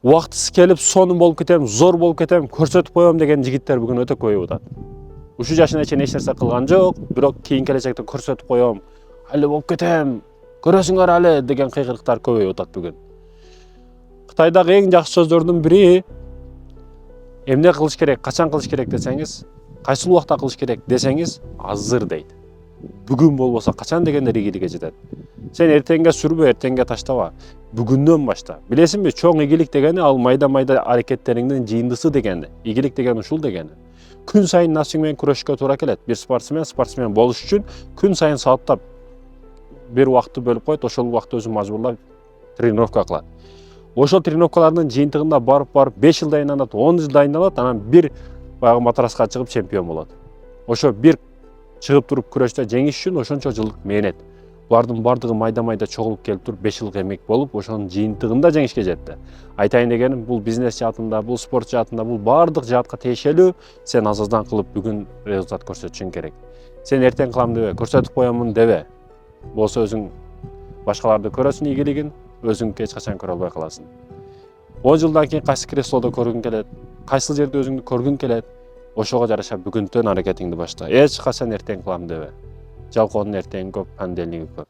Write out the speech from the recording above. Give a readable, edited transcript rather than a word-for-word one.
убактысы келип сонун болуп кетем, зор болуп кетем, көрсөтүп коем деген жигиттер бүгүн өтө көбөйүп атат. Ушул жашына чейин эч нерсе кылган жок, бирок кийин келечекте көрсөтүп коем, али болуп кетем, көрөсүңөр али деген кыйгырыктар көбөйүп атат бүгүн. Кытайдагы эң жакшы сөздөрдүн бири эмне кылыш керек, качан кылыш керек десеңиз, кайсыл убакта кылыш керек десеңиз, азыр дейт. Бүгүн болбосо качан дегендер ийгиликке жетет. Сен эртеңге сүрбө, эртеңге таштаба. Бүгүндөн башта. Билесиңби, чоң ийгилик дегени ал майда-майда аракеттериңдин жыйындысы дегени. Ийгилик деген ушул дегени. Күн сайын нафсиң менен күрөшкө туура келет. Бир спортсмен болуш үчүн күн сайын сааттап бир убакытты бөлүп коет, ошол убакытты өзү мажбурлап тренировка кылат. Ошол тренировкалардын жыйынтыгында барып 5 жыл дайындалат, 10 жыл дайындалат, анан бир баягы матраска чыгып чемпион болот. Ошо бир чыгып туруп күрөштө жеңиш үчүн ошончо жылдык мээнет. Булардын бардыгы майда-майда чогулуп келип туруп 5 жылдык эмек болуп, ошонун жыйынтыгында жеңишке жетти. Айтайын дегеним, бул бизнес жаатында, бул спорт жаатында, бул бардык жаатка тиешелүү. Сен азаздан кылып бүгүн результат көрсөтүшүң керек. Сен эртең кылам дебе, көрсөтүп коемун дебе. Болсо өзүң башкаларды көрөсүң ийгилигин, өзүң эч качан көрө албай каласың. 10 жылдан кийин кайсы креслодо көргүң келет, кайсы жерде өзүңдү көргүң келет, ошого жараша бүгүнтөн аракетиңди башла. Эч качан эртең кылам дебе. Жалкоонун эртеңи көп, панделиги көп.